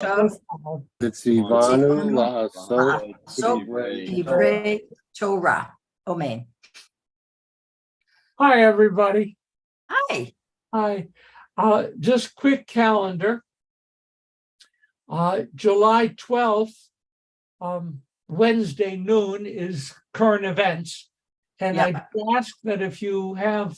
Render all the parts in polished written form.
Tzivanu La'asot Divrei Torah. Amen. Hi, everybody. Hi. Hi. Just quick calendar. July 12th, Wednesday noon is current events. And Yeah. I'd ask that if you have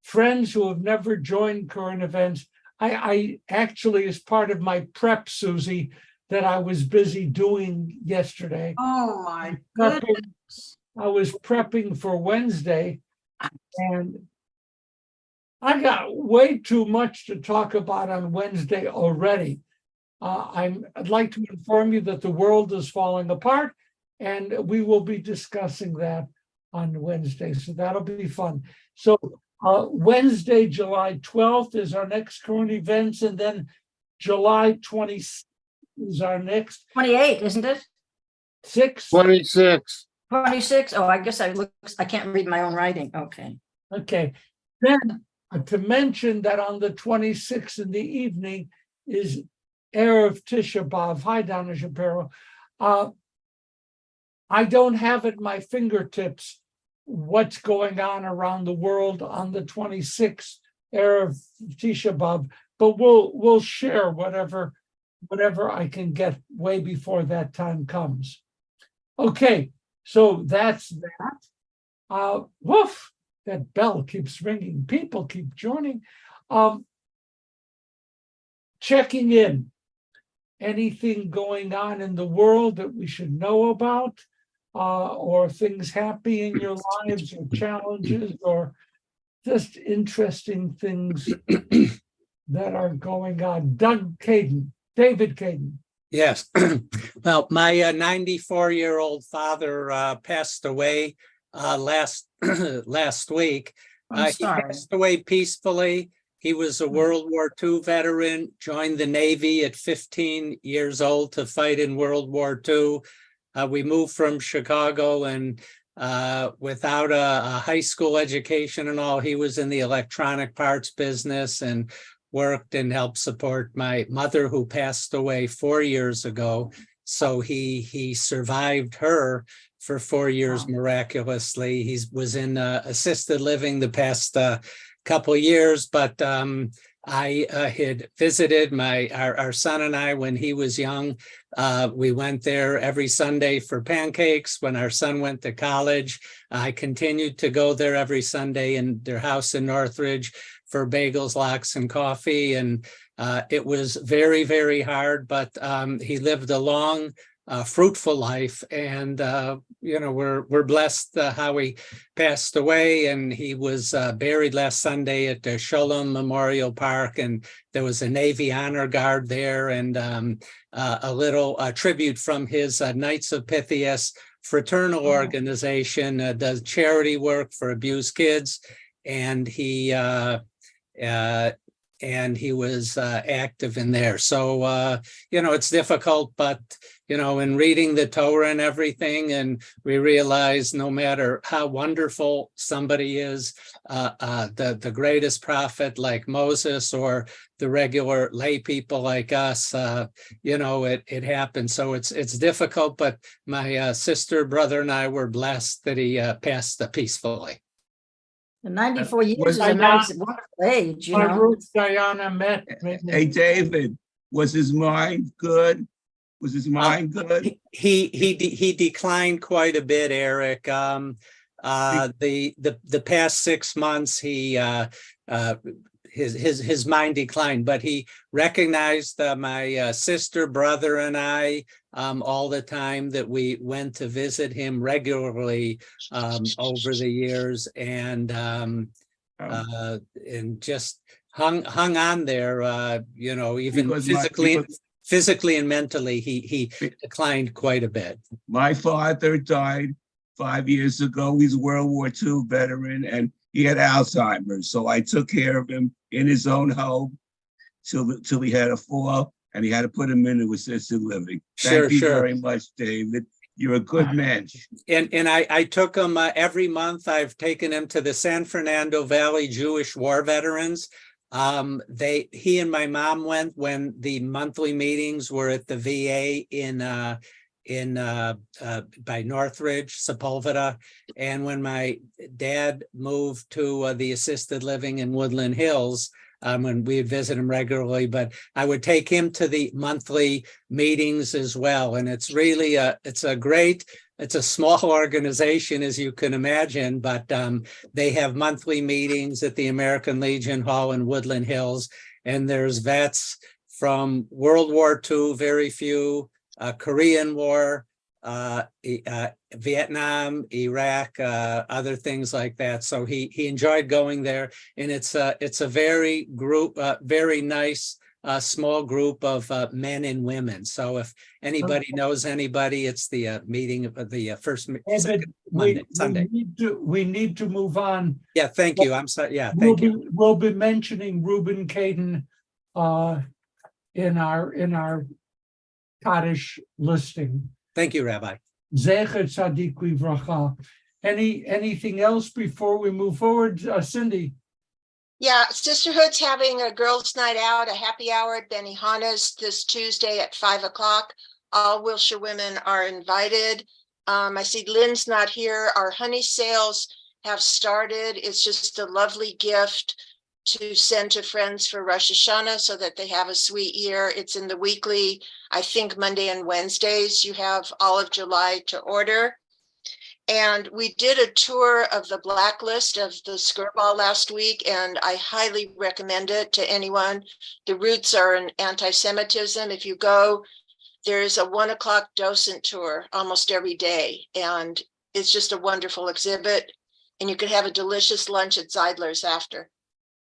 friends who have never joined current events, I actually, as part of my prep, Susie, that I was busy doing yesterday. Oh my goodness. I was prepping for Wednesday, and I got way too much to talk about on Wednesday already. I'd like to inform you that the world is falling apart, and we will be discussing that on Wednesday. So that'll be fun. So Wednesday, July 12th is our next current events, and then July 20th is our next 28, isn't it? 26. 26. Oh, I guess I can't read my own writing. Okay. Okay. Then to mention that on the 26th in the evening is Erev Tisha B'Av. Hi, Donna Shapiro. I don't have at my fingertips what's going on around the world on the 26th Erev Tisha B'Av, but we'll share whatever I can get way before that time comes. Okay, so that's that. Woof, that bell keeps ringing. People keep joining. Checking in. Anything going on in the world that we should know about, or things happy in your lives, or challenges, or just interesting things that are going on. David Caden. Yes. Well, my 94-year-old father passed away last week. He passed away peacefully. He was a World War II veteran, joined the Navy at 15 years old to fight in World War II. We moved from Chicago, and without a high school education and all, he was in the electronic parts business and worked and helped support my mother, who passed away 4 years ago. So he survived her for 4 years miraculously. He was in assisted living the past couple years, but I had visited our son and I when he was young. We went there every Sunday for pancakes. When our son went to college, I continued to go there every Sunday in their house in Northridge for bagels, lox, and coffee. And it was very, very hard, but he lived a long, fruitful life, and we're blessed how he passed away. And he was buried last Sunday at the Sholem Memorial Park, and there was a Navy honor guard there, and a little tribute from his Knights of Pythias fraternal organization, does charity work for abused kids, and he was active in there. So, it's difficult, but, in reading the Torah and everything, and we realize no matter how wonderful somebody is, the greatest prophet like Moses, or the regular lay people like us, it happens. So it's difficult, but my sister, brother, and I were blessed that he passed peacefully. The 94 years is a nice, wonderful age, My Ruth Diana met. Hey, David, was his mind good? Was his mind good? He declined quite a bit, Eric. The past 6 months, his mind declined, but he recognized my sister, brother, and I all the time, that we went to visit him regularly over the years, and just hung on there. Even because physically and mentally, he declined quite a bit. My father died 5 years ago. He's a World War II veteran, and he had Alzheimer's. So I took care of him in his own home till he had a fall, and he had to put him into assisted living. Thank you very much, David. You're a good man. And I took him every month. I've taken him to the San Fernando Valley Jewish War Veterans. He and my mom went when the monthly meetings were at the VA by Northridge, Sepulveda. And when my dad moved to the assisted living in Woodland Hills, and we visit him regularly, but I would take him to the monthly meetings as well. And it's really it's a small organization, as you can imagine, but they have monthly meetings at the American Legion Hall in Woodland Hills. And there's vets from World War II, very few, Korean War, Vietnam, Iraq, other things like that. So he enjoyed going there, and it's a very nice small group of men and women. So if anybody knows anybody, it's the meeting of the second Monday, Sunday. We need to move on. Yeah, thank you. I'm sorry. Yeah, thank you. We'll be mentioning Reuben Caden in our Kaddish listing. Thank you, Rabbi. Zecher Tzadik Livracha. Anything else before we move forward, Cindy? Yeah, Sisterhood's having a girls' night out, a happy hour at Benihana's this Tuesday at 5 o'clock. All Wilshire women are invited. I see Lynn's not here. Our honey sales have started. It's just a lovely gift to send to friends for Rosh Hashanah so that they have a sweet year. It's in the weekly, I think Monday and Wednesdays. You have all of July to order. And we did a tour of the blacklist of the Skirball last week, and I highly recommend it to anyone. The roots are in anti-Semitism. If you go, there's a 1 o'clock docent tour almost every day, and it's just a wonderful exhibit. And you could have a delicious lunch at Zeidler's after.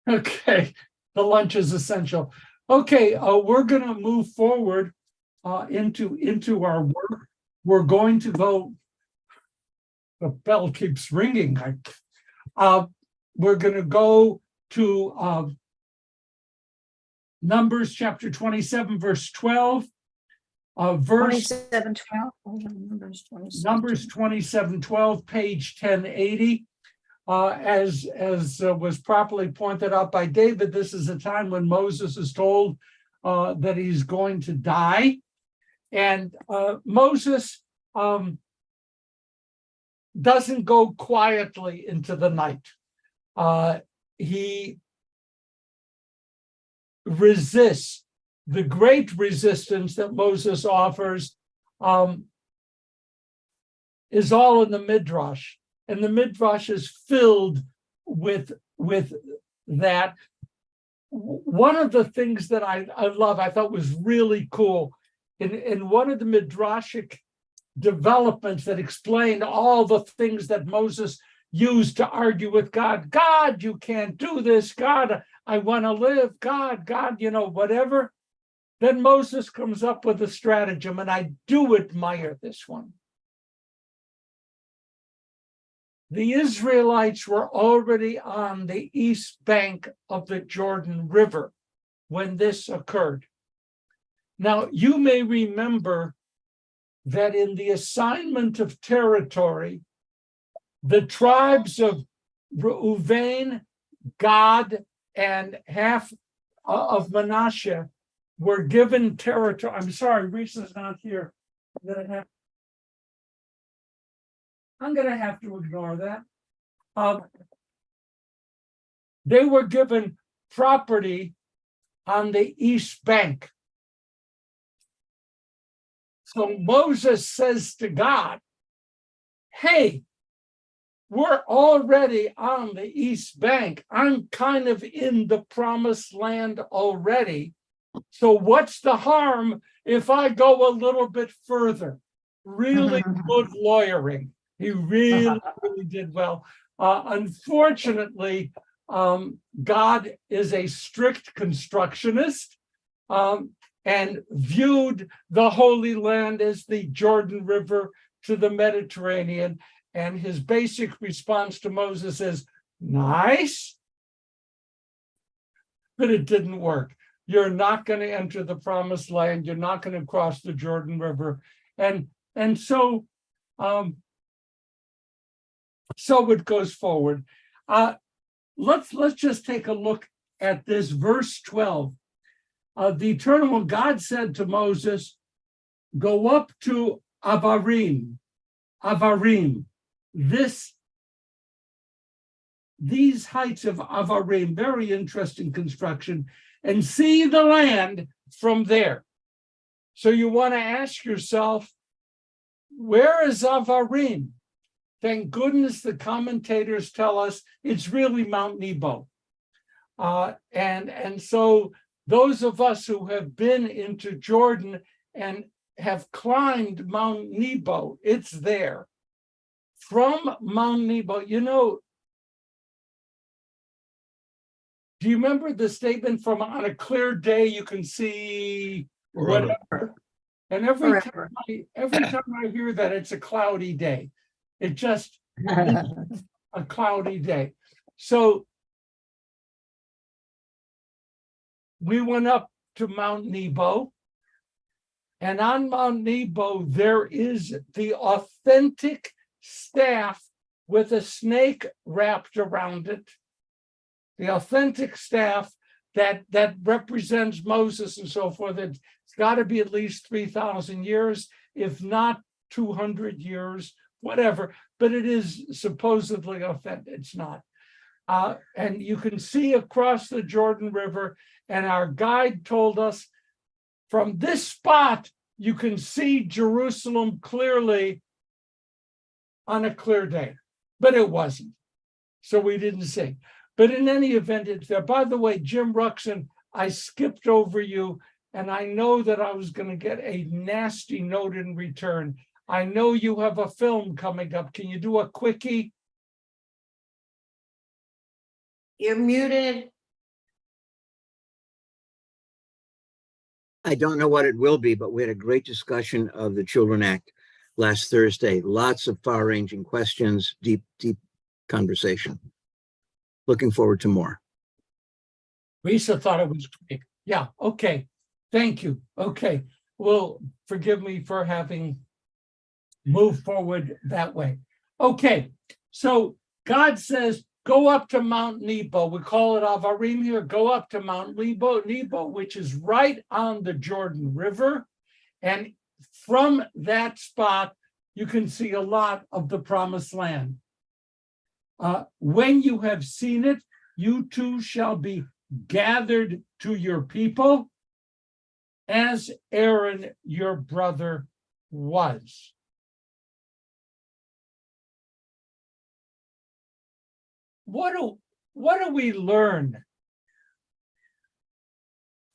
Okay, the lunch is essential. Okay, we're going to move forward into our work. We're going to go. The bell keeps ringing. We're going to go to Numbers chapter 27, verse 12. Verse 27:12. Numbers 27:12, page 1080. As was properly pointed out by David, this is a time when Moses is told that he's going to die. And Moses doesn't go quietly into the night. He resists. The great resistance that Moses offers is all in the Midrash. And the Midrash is filled with that. One of the things that I love, I thought was really cool, in one of the Midrashic developments that explained all the things that Moses used to argue with God. God, you can't do this. God, I want to live. God, whatever. Then Moses comes up with a stratagem, and I do admire this one. The Israelites were already on the east bank of the Jordan River when this occurred. Now, you may remember that in the assignment of territory, the tribes of Reuven, Gad, and half of Manasseh were given territory. I'm sorry, Risa's not here. I'm going to have to ignore that. They were given property on the east bank. So Moses says to God, hey, we're already on the east bank. I'm kind of in the promised land already. So what's the harm if I go a little bit further? Really good lawyering. He really did well. Unfortunately, God is a strict constructionist and viewed the Holy Land as the Jordan River to the Mediterranean. And his basic response to Moses is, nice, but it didn't work. You're not going to enter the promised land. You're not going to cross the Jordan River. And so it goes forward. Let's just take a look at this verse 12. The Eternal One, God said to Moses, go up to Avarim, these heights of Avarim, very interesting construction, and see the land from there. So you want to ask yourself, where is Avarim? Thank goodness the commentators tell us it's really Mount Nebo. And so those of us who have been into Jordan and have climbed Mount Nebo, it's there. From Mount Nebo, you know, do you remember the statement from on a clear day you can see whatever? And every time I hear that, it's a cloudy day. It just a cloudy day. So we went up to Mount Nebo, and on Mount Nebo there is the authentic staff with a snake wrapped around it. The authentic staff that represents Moses and so forth. It's got to be at least 3,000 years, if not 200 years, whatever. But it is supposedly authentic. It's not. And you can see across the Jordan River. And our guide told us from this spot, you can see Jerusalem clearly on a clear day. But it wasn't. So we didn't see. But in any event, it's there. By the way, Jim Ruxin, I skipped over you, and I know that I was going to get a nasty note in return. I know you have a film coming up. Can you do a quickie? You're muted. I don't know what it will be, but we had a great discussion of the Children Act last Thursday. Lots of far-ranging questions, deep conversation. Looking forward to more. Lisa thought it was quick. Yeah, okay. Thank you. Okay. Well, forgive me for having moved forward that way. Okay. So God says, go up to Mount Nebo. We call it Avarim here. Go up to Mount Nebo, which is right on the Jordan River. And from that spot, you can see a lot of the promised land. When you have seen it, you too shall be gathered to your people, as Aaron your brother was. What do we learn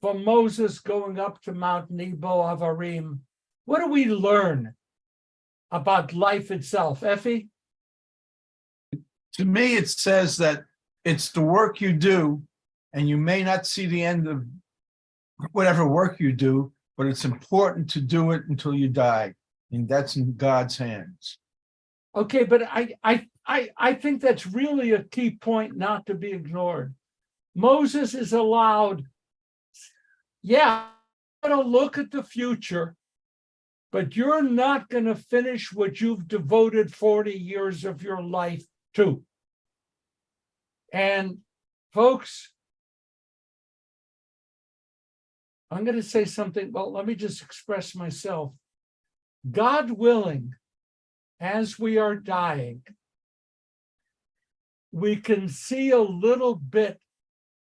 from Moses going up to Mount Nebo Avarim? What do we learn about life itself, Effie? To me, it says that it's the work you do, and you may not see the end of whatever work you do, but it's important to do it until you die. And that's in God's hands. Okay, but I think that's really a key point not to be ignored. Moses is allowed, yeah, to look at the future, but you're not going to finish what you've devoted 40 years of your life to. And folks, I'm going to say something. Well, let me just express myself. God willing, as we are dying, we can see a little bit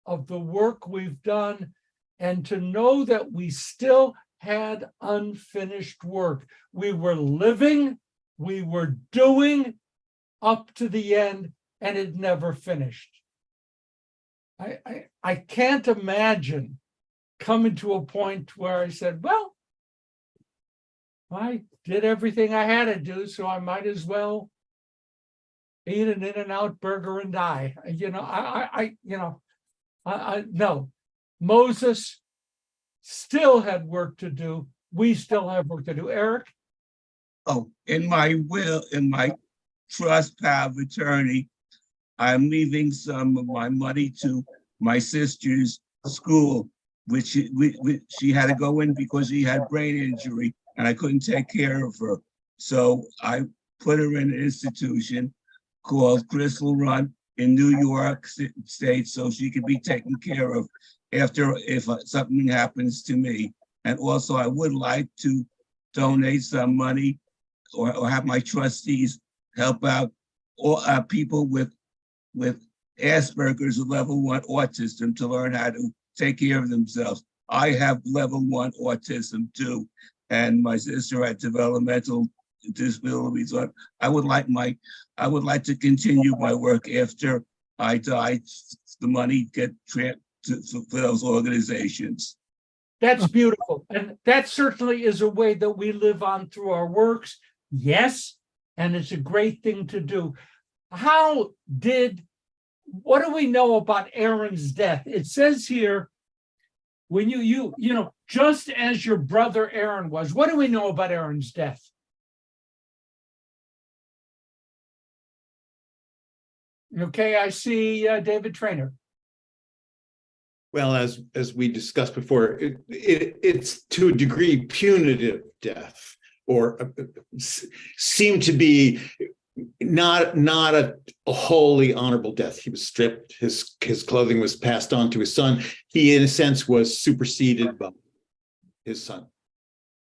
of the work we've done, and to know that we still had unfinished work. We were living, we were doing up to the end, and it never finished. I can't imagine coming to a point where I said, well, I did everything I had to do, so I might as well eat an In-N-Out burger and die. No. Moses still had work to do. We still have work to do. Eric? Oh, in my will, in my trust power of attorney, I'm leaving some of my money to my sister's school, which she had to go in because she had brain injury and I couldn't take care of her. So I put her in an institution called Crystal Run in New York State so she can be taken care of after if something happens to me. And also, I would like to donate some money or have my trustees help out all people with Asperger's or level 1 autism to learn how to take care of themselves. I have level 1 autism too, and my sister had developmental disabilities. So I would like to continue my work after I die. The money get for those organizations. That's beautiful. And that certainly is a way that we live on through our works. Yes. And it's a great thing to do. What do we know about Aaron's death? It says here, when you know, just as your brother Aaron was, what do we know about Aaron's death? Okay, I see David Traynor. Well, as we discussed before, it's to a degree punitive death, or seemed to be not a wholly honorable death. He was stripped, his clothing was passed on to his son. He, in a sense, was superseded by his son.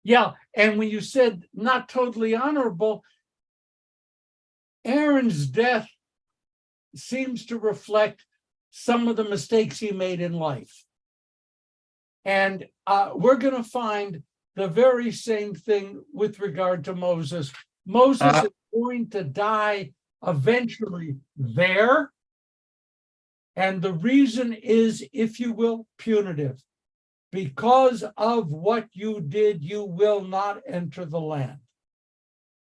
Yeah, and when you said not totally honorable, Aaron's death seems to reflect some of the mistakes he made in life. And we're going to find the very same thing with regard to Moses. Moses is going to die eventually there. And the reason is, if you will, punitive. Because of what you did, you will not enter the land.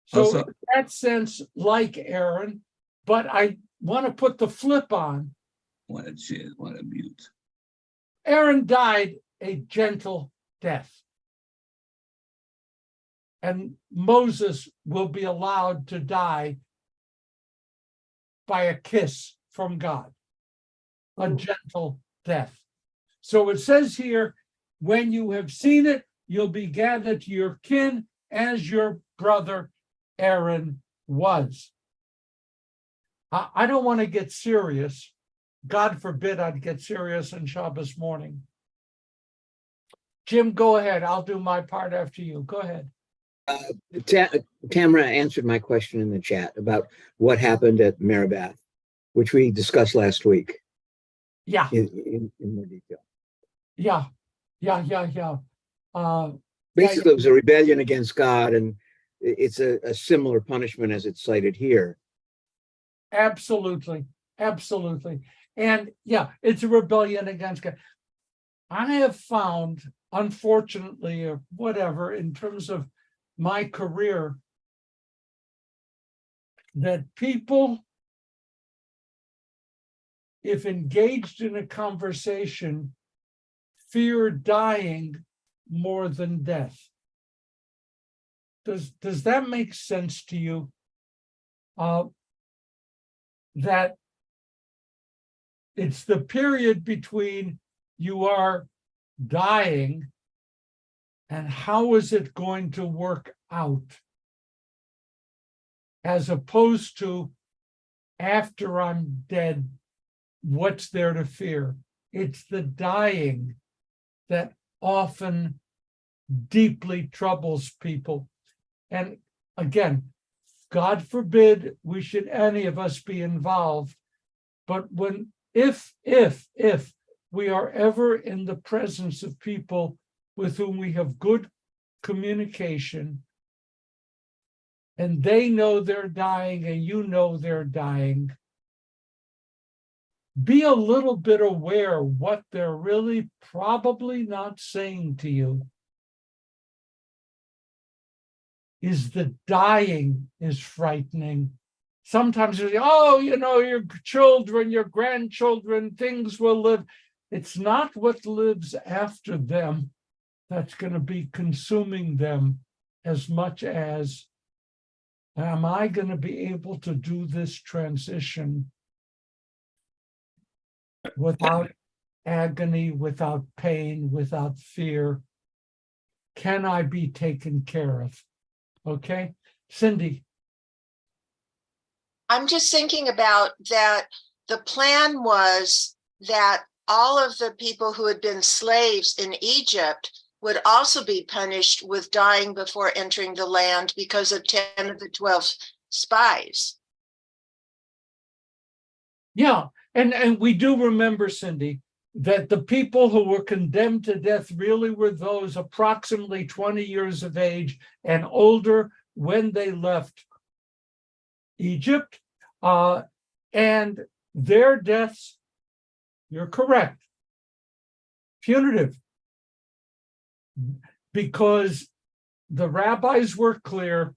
So Also, in that sense, like Aaron, but I want to put the flip on. Want to mute. Aaron died a gentle death. And Moses will be allowed to die by a kiss from God, a gentle death. So it says here, when you have seen it, you'll be gathered to your kin as your brother Aaron was. I don't want to get serious. God forbid I'd get serious on Shabbos morning. Jim, go ahead. I'll do my part after you. Go ahead. Tamara answered my question in the chat about what happened at Meribath, which we discussed last week. Yeah. In more detail. Yeah. Basically, it was a rebellion against God, and it's a similar punishment as it's cited here. Absolutely. And yeah, it's a rebellion against God. I have found, unfortunately, or whatever, in terms of my career, that people, if engaged in a conversation, fear dying more than death. Does that make sense to you? That it's the period between you are dying and how is it going to work out, as opposed to after I'm dead, what's there to fear? It's the dying that often deeply troubles people. And again, God forbid we should any of us be involved, but if we are ever in the presence of people with whom we have good communication, and they know they're dying and you know they're dying, be a little bit aware what they're really probably not saying to you. Is the dying is frightening. Sometimes you say, oh, you know, your children, your grandchildren, things will live. It's not what lives after them that's going to be consuming them as much as, am I going to be able to do this transition without agony, without pain, without fear? Can I be taken care of? Okay, Cindy. I'm just thinking about that the plan was that all of the people who had been slaves in Egypt would also be punished with dying before entering the land because of 10 of the 12 spies. Yeah, and we do remember, Cindy, that the people who were condemned to death really were those approximately 20 years of age and older when they left Egypt. And their deaths, you're correct, punitive, because the rabbis were clear,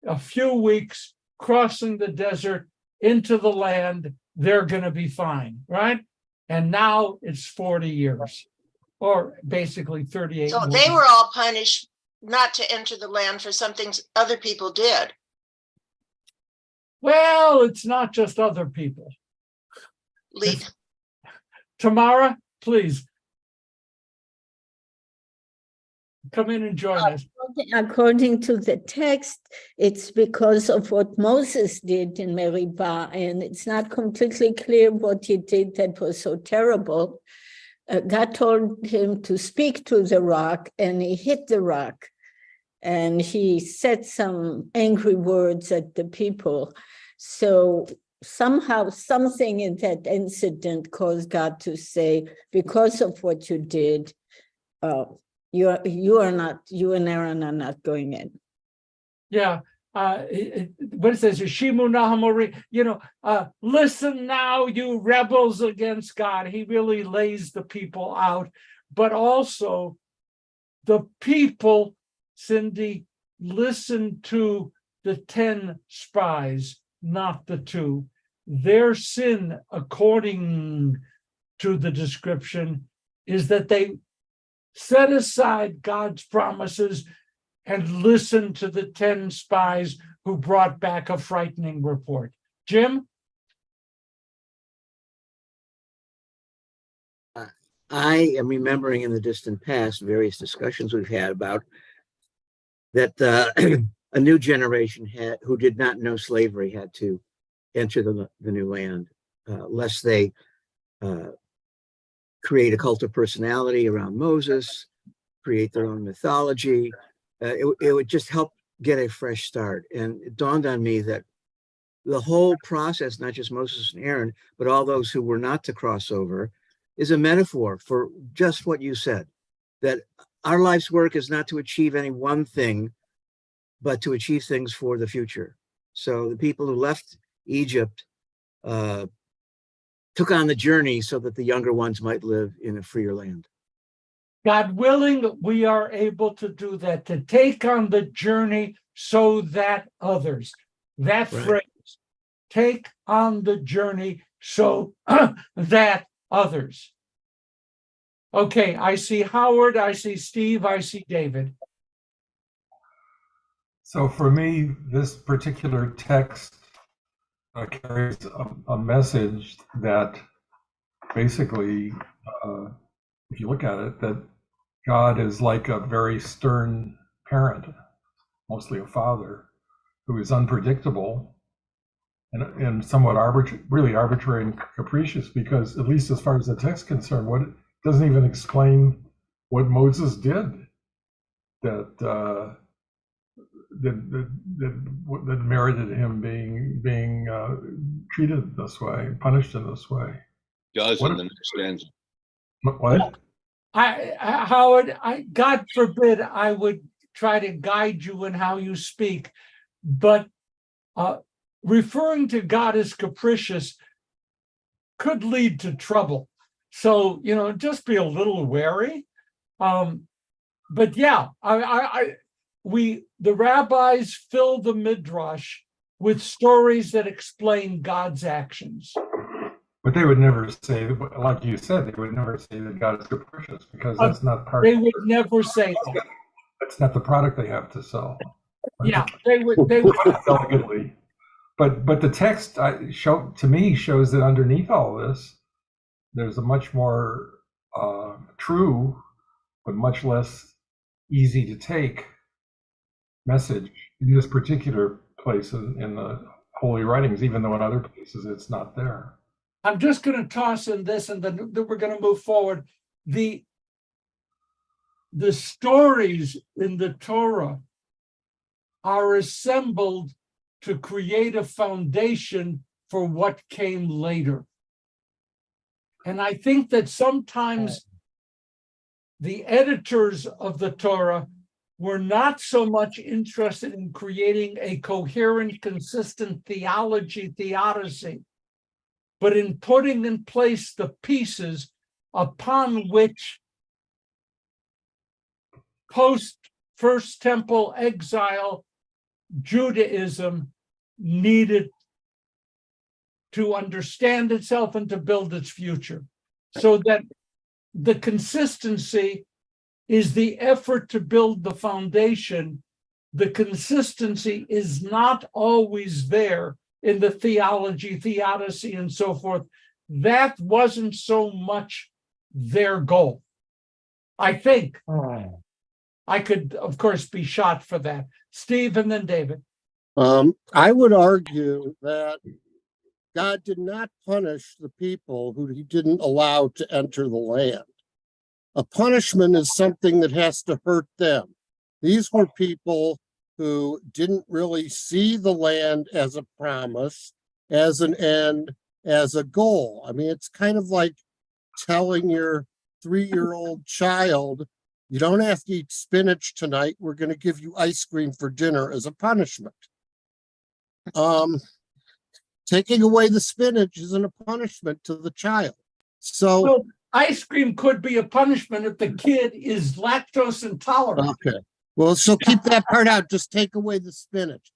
a few weeks crossing the desert into the land, they're going to be fine, right? And now it's 40 years, or basically 38. So they were all punished not to enter the land for something other people did. Well, it's not just other people. Lead. Tamara, please. Come in and join us. According to the text, it's because of what Moses did in Meribah, and it's not completely clear what he did that was so terrible. God told him to speak to the rock, and he hit the rock, and he said some angry words at the people. So somehow something in that incident caused God to say, because of what you did, you and Aaron are not going in. Yeah. What it says, Shimu Nahamori, listen now, you rebels against God. He really lays the people out. But also the people, Cindy, listen to the 10 spies, not the 2. Their sin, according to the description, is that they set aside God's promises and listen to the 10 spies who brought back a frightening report. Jim? I am remembering in the distant past various discussions we've had about that a new generation who did not know slavery had to enter the new land, lest they create a cult of personality around Moses, create their own mythology. It would just help get a fresh start. And it dawned on me that the whole process, not just Moses and Aaron, but all those who were not to cross over, is a metaphor for just what you said, that our life's work is not to achieve any one thing, but to achieve things for the future. So the people who left Egypt took on the journey so that the younger ones might live in a freer land. God willing, we are able to do that, to take on the journey so that others, that Right. phrase, take on the journey so that others. Okay, I see Howard, I see Steve, I see David. So for me, this particular text carries a message that basically, if you look at it, that God is like a very stern parent, mostly a father, who is unpredictable and somewhat really arbitrary and capricious, because at least as far as the text is concerned, what it doesn't even explain what Moses did that merited him being treated this way, punished in this way. Doesn't understand. What? Howard, God forbid I would try to guide you in how you speak, but referring to God as capricious could lead to trouble. So, just be a little wary. But yeah, the rabbis fill the midrash with stories that explain God's actions. But they would never say, like you said, they would never say that God is capricious, because that's not part. They would never say that. That's not the product they have to sell. Yeah, they would delicately. But the text to me shows that underneath all this, there's a much more true, but much less easy to take message in this particular place in the Holy Writings, even though in other places it's not there. I'm just going to toss in this, and then we're going to move forward. The stories in the Torah are assembled to create a foundation for what came later. And I think that sometimes the editors of the Torah were not so much interested in creating a coherent, consistent theodicy, but in putting in place the pieces upon which post-First Temple exile Judaism needed to understand itself and to build its future. So that the consistency is the effort to build the foundation. The consistency is not always there in the theology, theodicy, and so forth. That wasn't so much their goal. I think. I could, of course, be shot for that. Steve and then David. I would argue that God did not punish the people who he didn't allow to enter the land. A punishment is something that has to hurt them. These were people who didn't really see the land as a promise, as an end, as a goal. I mean, it's kind of like telling your 3-year-old child, you don't have to eat spinach tonight. We're going to give you ice cream for dinner as a punishment. Taking away the spinach isn't a punishment to the child. So, well, ice cream could be a punishment if the kid is lactose intolerant. Okay. Well, so keep that part out. Just take away the spinach.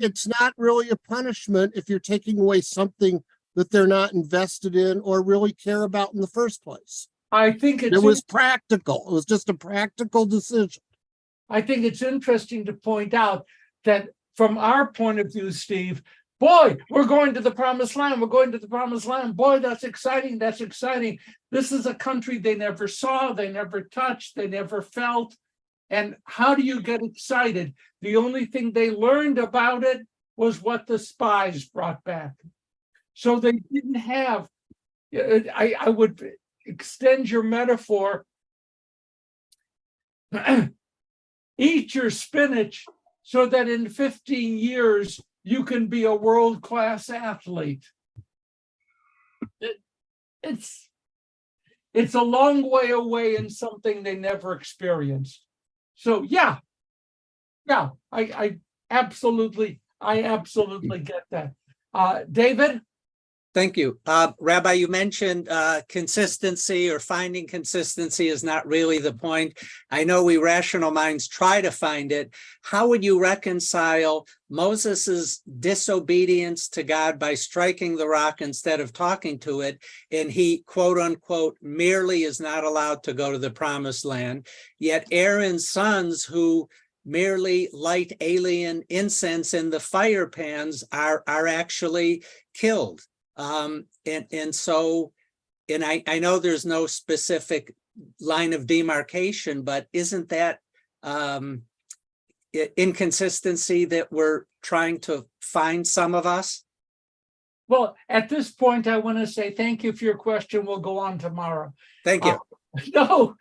It's not really a punishment if you're taking away something that they're not invested in or really care about in the first place. I think it was practical. It was just a practical decision. I think it's interesting to point out that from our point of view, Steve, boy, we're going to the promised land. We're going to the promised land. Boy, that's exciting. That's exciting. This is a country they never saw, they never touched, they never felt. And how do you get excited? The only thing they learned about it was what the spies brought back. So they didn't have, I would extend your metaphor. Eat your spinach so that in 15 years, you can be a world-class athlete. It's a long way away and something they never experienced. So yeah, I absolutely get that. David? Thank you. Rabbi, you mentioned consistency or finding consistency is not really the point. I know we rational minds try to find it. How would you reconcile Moses's disobedience to God by striking the rock instead of talking to it, and he, quote unquote, merely is not allowed to go to the promised land, yet Aaron's sons who merely light alien incense in the fire pans are actually killed? I know there's no specific line of demarcation, but isn't that inconsistency that we're trying to find, some of us? Well, at this point, I want to say thank you for your question. We'll go on tomorrow. Thank you. No,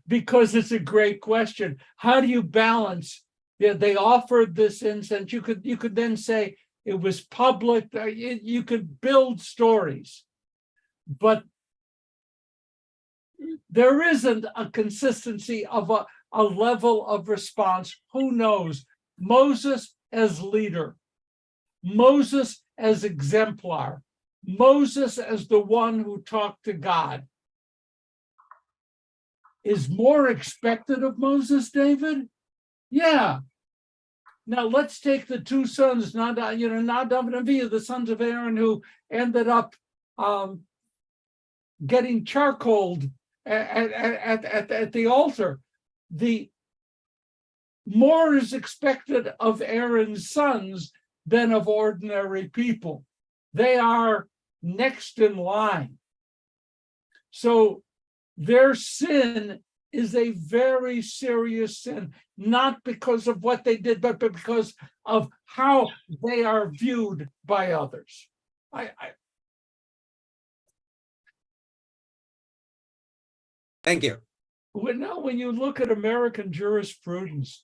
because it's a great question. How do you balance? Yeah, they offered this incense. You could then say, it was public. You could build stories, but there isn't a consistency of a level of response. Who knows? Moses as leader, Moses as exemplar, Moses as the one who talked to God. Is more expected of Moses, David? Yeah. Now let's take the two sons, Nadav and Avihu, the sons of Aaron, who ended up getting charcoaled at the altar. The more is expected of Aaron's sons than of ordinary people. They are next in line. So their sin is a very serious sin, not because of what they did, but because of how they are viewed by others. Thank you. When you look at American jurisprudence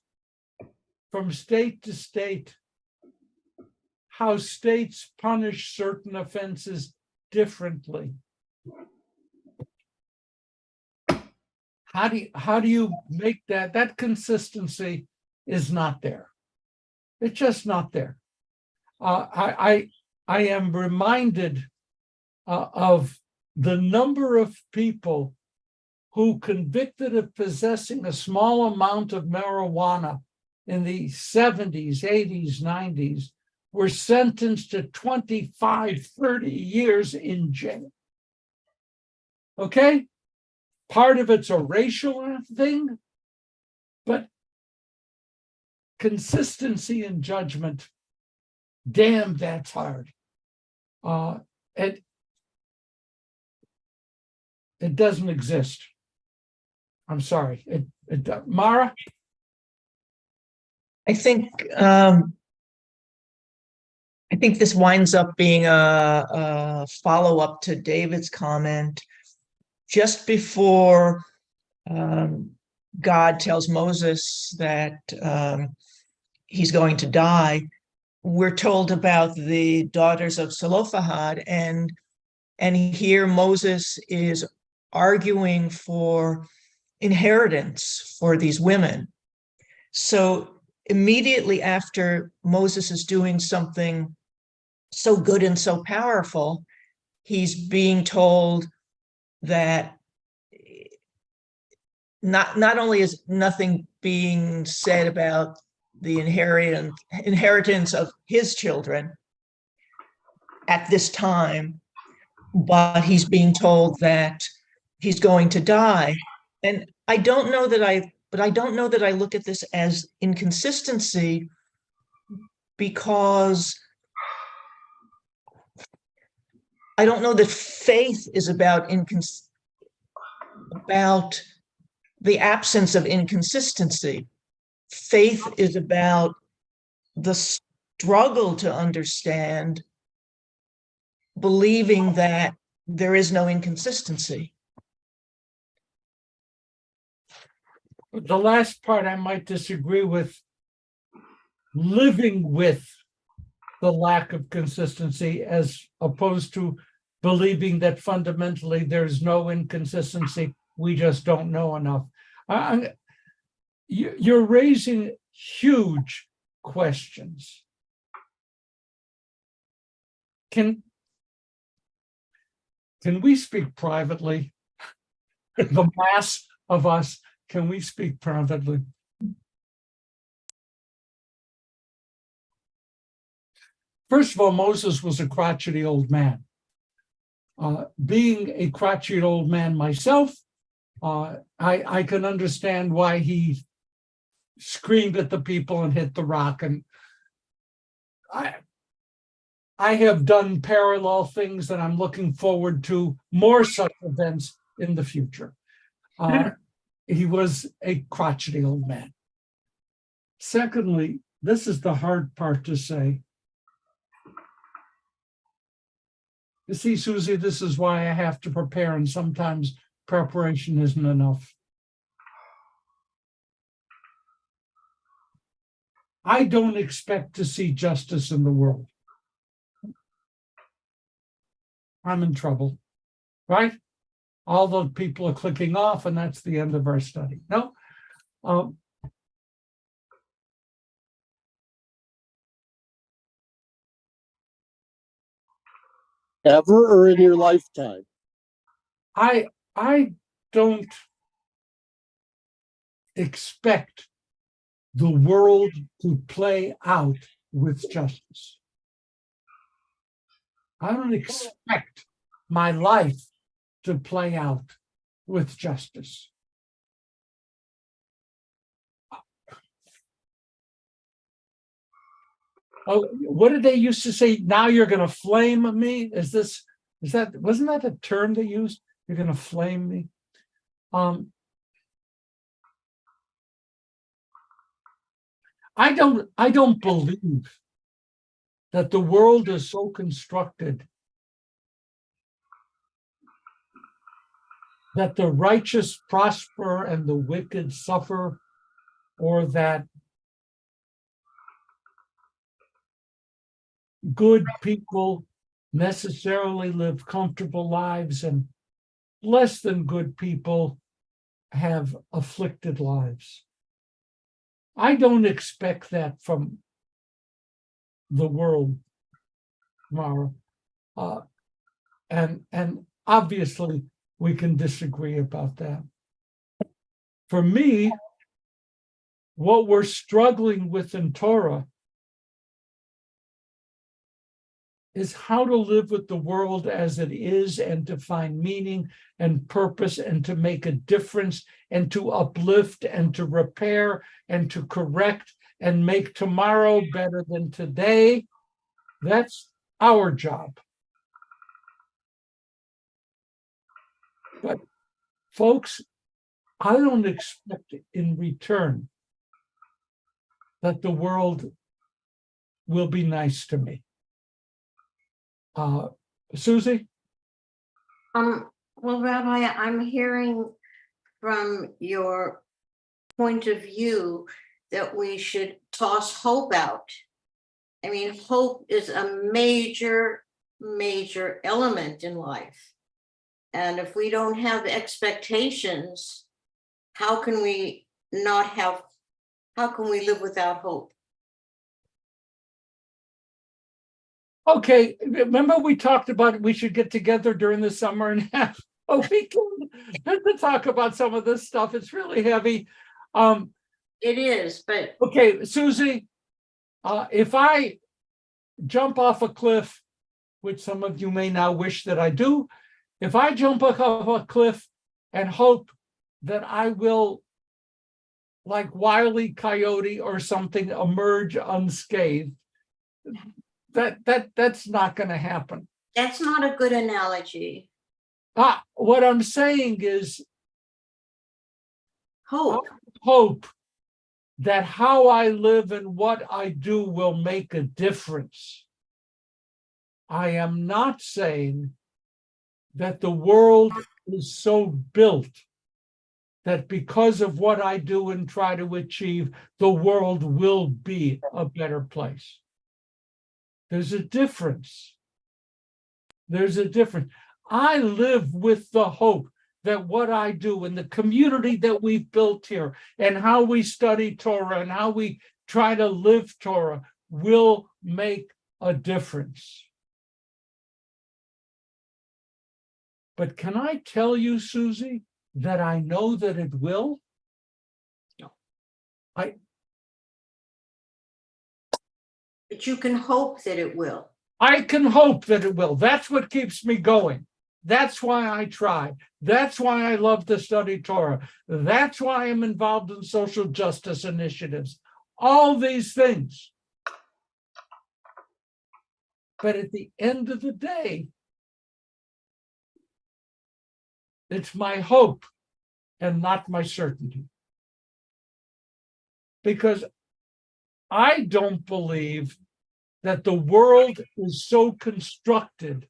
from state to state, how states punish certain offenses differently. How do you make that consistency is not there. It's just not there. I am reminded of the number of people who convicted of possessing a small amount of marijuana in the 70s, 80s, 90s were sentenced to 25, 30 years in jail. Okay? Part of it's a racial thing, but consistency in judgment, damn, that's hard. It doesn't exist. I'm sorry. Mara? I think this winds up being a follow-up to David's comment. Just before God tells Moses that he's going to die, we're told about the daughters of Zelophehad, and here Moses is arguing for inheritance for these women. So immediately after Moses is doing something so good and so powerful, he's being told that not only is nothing being said about the inheritance of his children at this time, but he's being told that he's going to die. And I don't know that I look at this as inconsistency, because I don't know that faith is about the absence of inconsistency. Faith is about the struggle to understand, believing that there is no inconsistency. The last part I might disagree with, living with the lack of consistency as opposed to believing that fundamentally there's no inconsistency, we just don't know enough. You're raising huge questions. Can we speak privately? The mass of us, can we speak privately? First of all, Moses was a crotchety old man. Being a crotchety old man myself, I can understand why he screamed at the people and hit the rock. And I have done parallel things, and I'm looking forward to more such events in the future. He was a crotchety old man. Secondly, this is the hard part to say. You see, Susie, this is why I have to prepare, and sometimes preparation isn't enough. I don't expect to see justice in the world. I'm in trouble, right? All the people are clicking off, and that's the end of our study. No? Ever or in your lifetime? I don't expect the world to play out with justice. I don't expect my life to play out with justice. Oh, what did they used to say? Now you're going to flame me? Wasn't that a term they used? You're going to flame me? I don't believe that the world is so constructed that the righteous prosper and the wicked suffer, or that good people necessarily live comfortable lives and less than good people have afflicted lives. I don't expect that from the world, Mara. And obviously we can disagree about that. For me, what we're struggling with in Torah is how to live with the world as it is and to find meaning and purpose and to make a difference and to uplift and to repair and to correct and make tomorrow better than today. That's our job. But folks, I don't expect in return that the world will be nice to me. Susie? Well, Rabbi, I'm hearing from your point of view that we should toss hope out. I mean, hope is a major, major element in life. And if we don't have expectations, how can we live without hope? Okay, remember we talked about we should get together during the summer and have a weekend to talk about some of this stuff. It's really heavy. It is, but okay, Susie, if I jump off a cliff, which some of you may now wish that I do, if I jump off a cliff and hope that I will, like Wile E. Coyote or something, emerge unscathed, that's not going to happen. that's not a good analogy. What I'm saying is hope that how I live and what I do will make a difference. I am not saying that the world is so built that because of what I do and try to achieve, the world will be a better place. There's a difference. There's a difference. I live with the hope that what I do and the community that we've built here and how we study Torah and how we try to live Torah will make a difference. But can I tell you, Susie, that I know that it will? No. But you can hope that it will. I can hope that it will. That's what keeps me going. That's why I try. That's why I love to study Torah. That's why I'm involved in social justice initiatives. All these things. But at the end of the day, it's my hope and not my certainty. Because I don't believe that the world is so constructed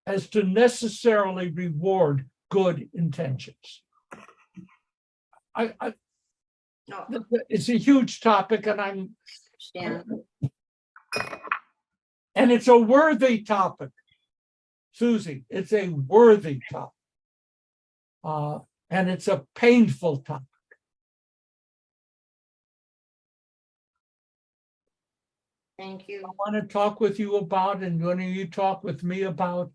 as to necessarily reward good intentions. It's a huge topic, and and it's a worthy topic, Susie. It's a worthy topic, and it's a painful topic. Thank you. I want to talk with you about, and when you talk with me about,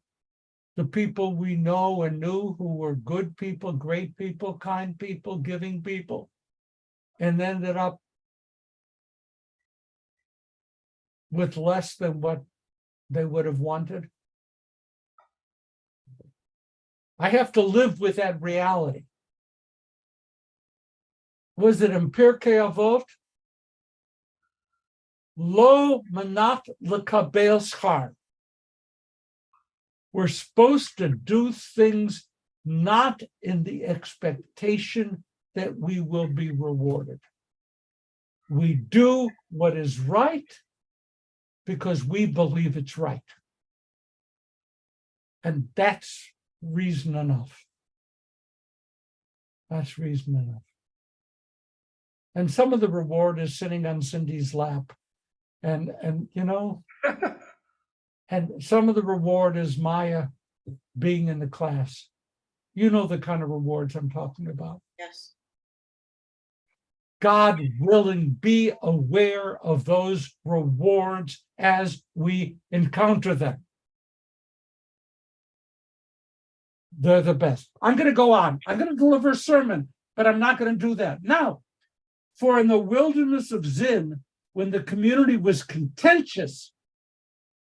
the people we know and knew who were good people, great people, kind people, giving people, and ended up with less than what they would have wanted. I have to live with that reality. Was it in Pirkei Avot? Lo manat lekabel schar. We're supposed to do things not in the expectation that we will be rewarded. We do what is right because we believe it's right. And that's reason enough. That's reason enough. And some of the reward is sitting on Cindy's lap. And you know, and some of the reward is Maya being in the class. You know the kind of rewards I'm talking about. Yes. God willing, be aware of those rewards as we encounter them. They're the best. I'm going to go on. I'm going to deliver a sermon, but I'm not going to do that. Now, for in the wilderness of Zin, when the community was contentious,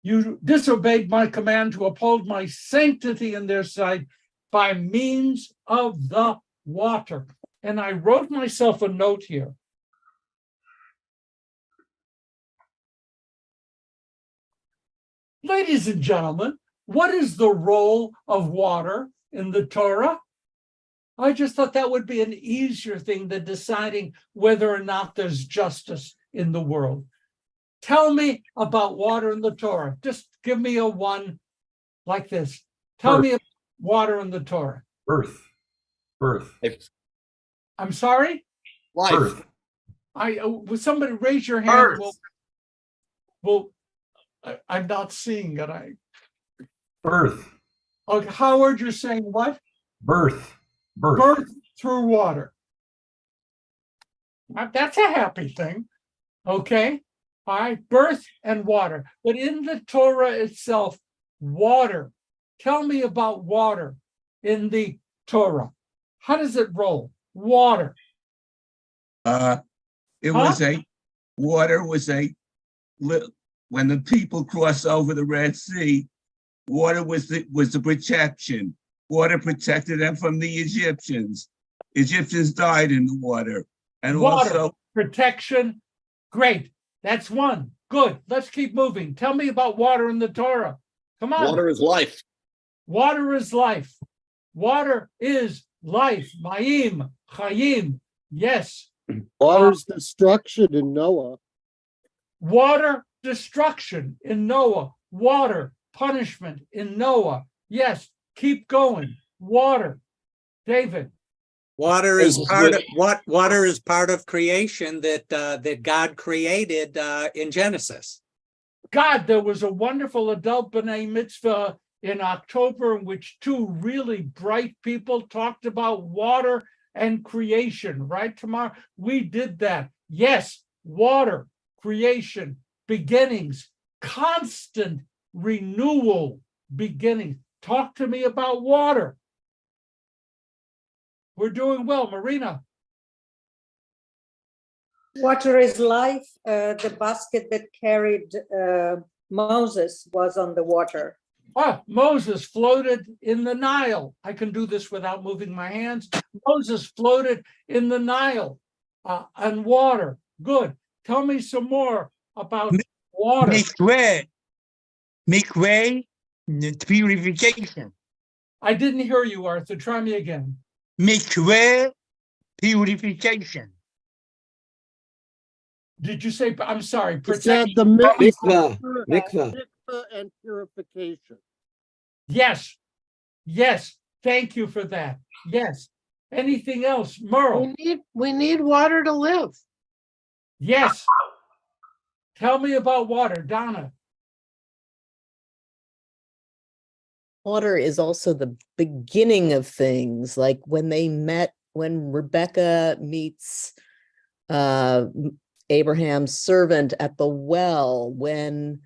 you disobeyed my command to uphold my sanctity in their sight by means of the water. And I wrote myself a note here. Ladies and gentlemen, what is the role of water in the Torah? I just thought that would be an easier thing than deciding whether or not there's justice in the world. Tell me about water in the Torah. Just give me a one like this. Tell me about water in the Torah. Birth. I'm sorry? Birth. Will somebody raise your hand? Well, I'm not seeing it. Birth. Okay, Howard, you're saying what? Birth. Birth through water. That's a happy thing. Okay. All right. Birth and water. But in the Torah itself, water. Tell me about water in the Torah. How does it roll? Water. Water was when the people crossed over the Red Sea, water was the protection. Water protected them from the Egyptians. Egyptians died in the water. And water, also protection. Great. That's one. Good. Let's keep moving. Tell me about water in the Torah. Come on. Water is life. Water is life. Water is life. Mayim, Chayim. Yes. Water's destruction in Noah. Water destruction in Noah. Water punishment in Noah. Yes. Keep going. Water. David. Water is part of creation that God created in Genesis. God, there was a wonderful adult B'nai Mitzvah in October in which two really bright people talked about water and creation, right, Tamar? We did that. Yes, water, creation, beginnings, constant renewal, beginnings. Talk to me about water. We're doing well, Marina. Water is life. The basket that carried Moses was on the water. Moses floated in the Nile. I can do this without moving my hands. Moses floated in the Nile on water. Good. Tell me some more about water. Mikveh, purification. I didn't hear you, Arthur. Try me again. Mikveh, purification. Did you say, I'm sorry, Said the mikvah and purification. Yes. Yes. Thank you for that. Yes. Anything else? Merle. We need water to live. Yes. Tell me about water, Donna. Water is also the beginning of things, like when they met, when Rebecca meets Abraham's servant at the well, when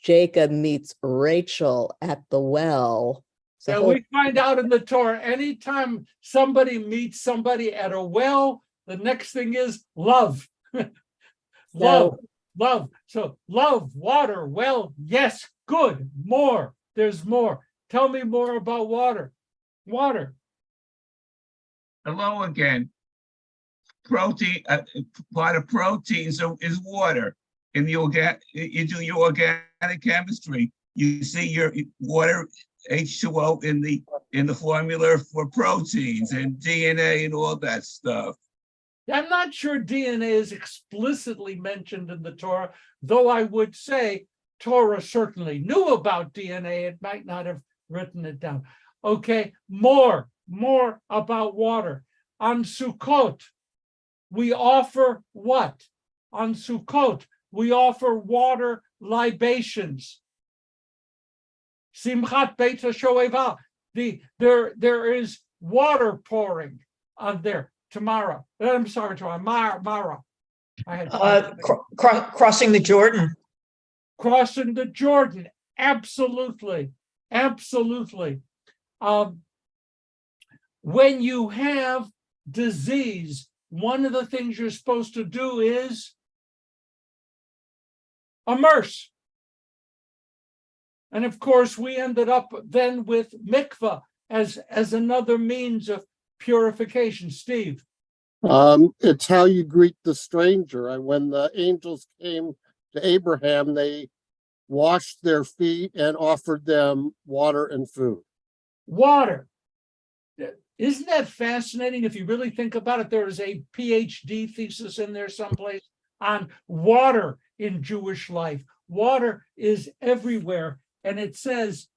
Jacob meets Rachel at the well. So we find out in the Torah, anytime somebody meets somebody at a well, the next thing is love. Love. So love, water, well, yes, good, more. There's more. Tell me more about water. Water. Hello again. Protein, part of proteins is water. In the you do your organic chemistry, you see your water H2O in the formula for proteins and DNA and all that stuff. I'm not sure DNA is explicitly mentioned in the Torah, though I would say Torah certainly knew about DNA. It might not have written it down. Okay, more about water. On Sukkot, we offer what? On Sukkot, we offer water libations. Simchat Beit HaShoeva. There is water pouring on there tomorrow. I'm sorry, tomorrow. Mara. Crossing the Jordan. Crossing the Jordan. Absolutely. Absolutely. When you have disease, one of the things you're supposed to do is immerse. And of course, we ended up then with mikvah as another means of purification. Steve. It's how you greet the stranger. And when the angels came to Abraham, they washed their feet and offered them water and food. Water. Isn't that fascinating? If you really think about it, there is a PhD thesis in there someplace on water in Jewish life. Water is everywhere. And it says,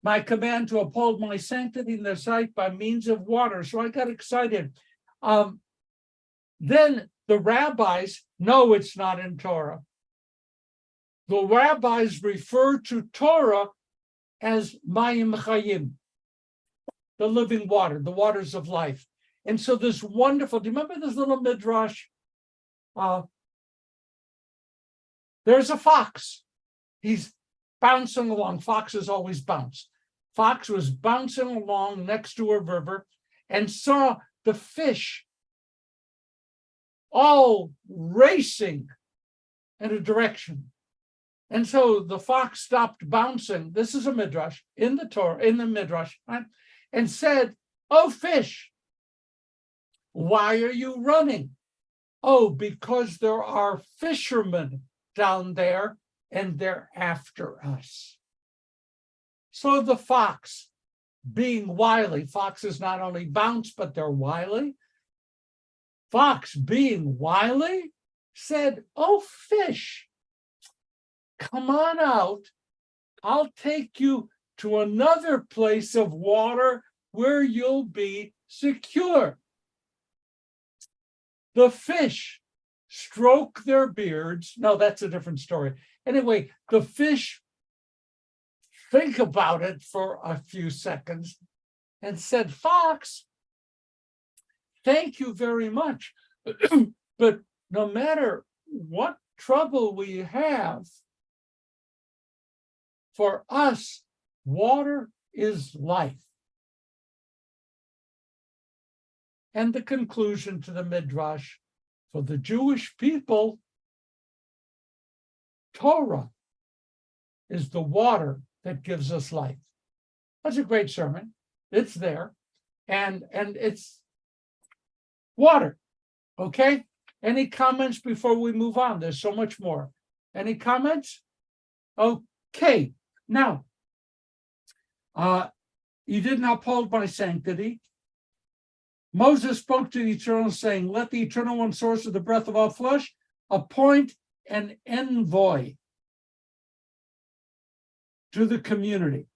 my command to uphold my sanctity in their sight by means of water. So I got excited. Then the rabbis, no, it's not in Torah. The rabbis refer to Torah as Mayim Chayim, the living water, the waters of life. And so this wonderful, do you remember this little midrash? There's a fox. He's bouncing along. Foxes always bounce. Fox was bouncing along next to a river and saw the fish all racing in a direction. And so the fox stopped bouncing. This is a midrash in the Torah, in the midrash, right? And said, "Oh, fish, why are you running?" "Oh, because there are fishermen down there and they're after us." So the fox, being wily, foxes not only bounce, but they're wily. Fox, being wily, said, "Oh, fish, come on out. I'll take you to another place of water where you'll be secure." The fish stroke their beards. No, that's a different story. Anyway, the fish think about it for a few seconds and said, "Fox, thank you very much. But no matter what trouble we have, for us, water is life." And the conclusion to the midrash, for the Jewish people, Torah is the water that gives us life. That's a great sermon. It's there. And it's water. Okay? Any comments before we move on? There's so much more. Any comments? Okay. Now, you didn't uphold my sanctity. Moses spoke to the Eternal, saying, "Let the Eternal One, source of the breath of all flesh, appoint an envoy to the community."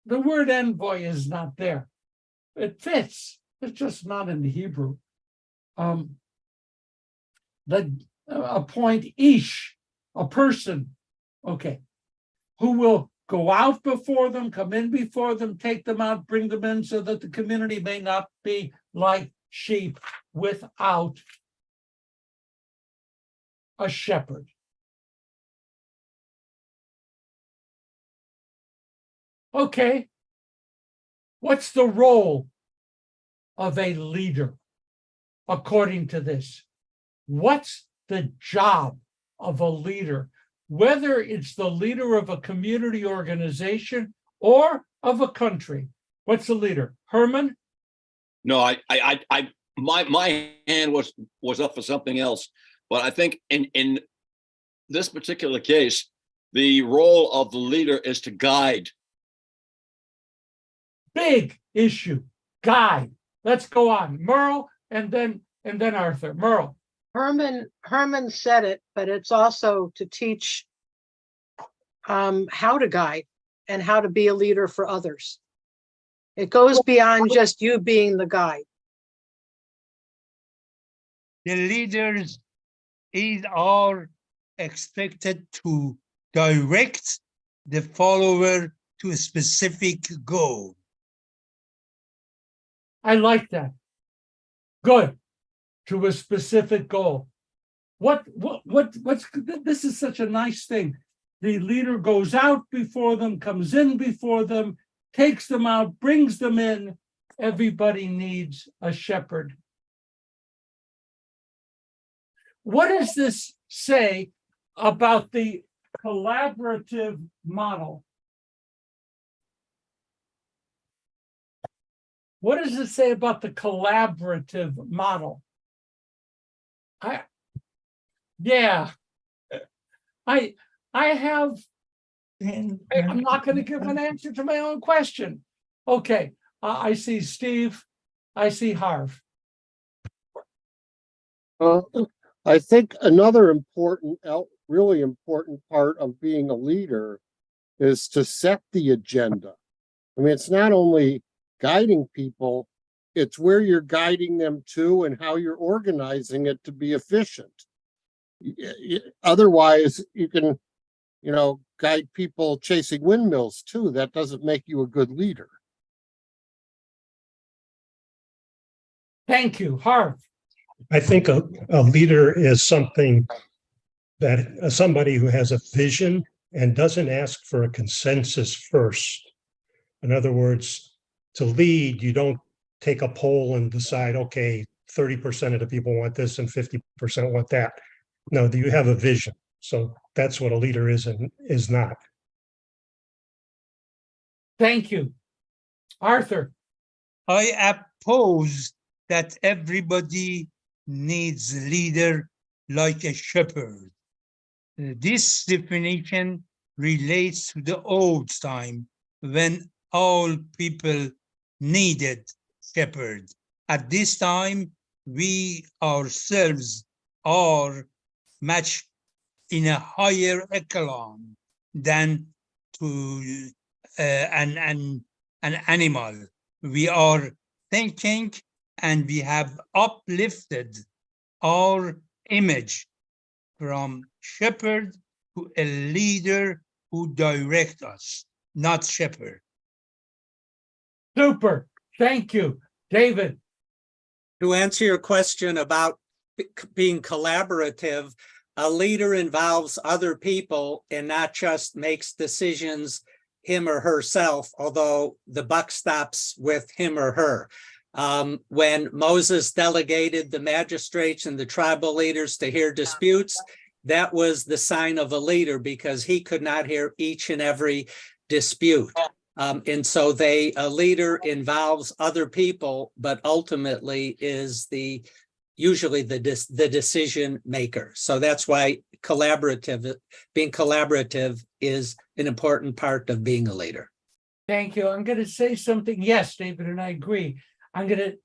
The word envoy is not there. It fits. It's just not in the Hebrew. Appoint ish, a person, okay, who will go out before them, come in before them, take them out, bring them in, so that the community may not be like sheep without a shepherd. Okay, what's the role of a leader according to this? What's the job of a leader? Whether it's the leader of a community organization or of a country. What's the leader? Herman? No, my hand was up for something else, but I think in this particular case, the role of the leader is to guide. Big issue. Guide. Let's go on. Merle and then Arthur. Merle. Herman said it, but it's also to teach how to guide and how to be a leader for others. It goes beyond just you being the guide. The leaders are expected to direct the follower to a specific goal. I like that. Good. To a specific goal. This is such a nice thing. The leader goes out before them, comes in before them, takes them out, brings them in. Everybody needs a shepherd. What does this say about the collaborative model? What does it say about the collaborative model? I have, I'm not going to give an answer to my own question. Okay, I see Steve, I see Harv. I think another important, really important part of being a leader is to set the agenda. I mean, it's not only guiding people, it's where you're guiding them to and how you're organizing it to be efficient. Otherwise, you can, guide people chasing windmills too. That doesn't make you a good leader. Thank you, Harv. I think a leader is something that somebody who has a vision and doesn't ask for a consensus first. In other words, to lead, you don't take a poll and decide, okay, 30% of the people want this and 50% want that. No, you have a vision. So that's what a leader is and is not. Thank you. Arthur. I oppose that everybody needs a leader like a shepherd. This definition relates to the old time when all people needed shepherd. At this time, we ourselves are much in a higher echelon than to an animal. We are thinking and we have uplifted our image from shepherd to a leader who directs us, not shepherd. Super. Thank you. David. To answer your question about being collaborative, a leader involves other people and not just makes decisions him or herself, although the buck stops with him or her. When Moses delegated the magistrates and the tribal leaders to hear disputes, that was the sign of a leader because he could not hear each and every dispute. And so a leader involves other people, but ultimately is usually the decision maker. So that's why being collaborative is an important part of being a leader. Thank you. I'm going to say something. Yes, David, and I agree. I'm going to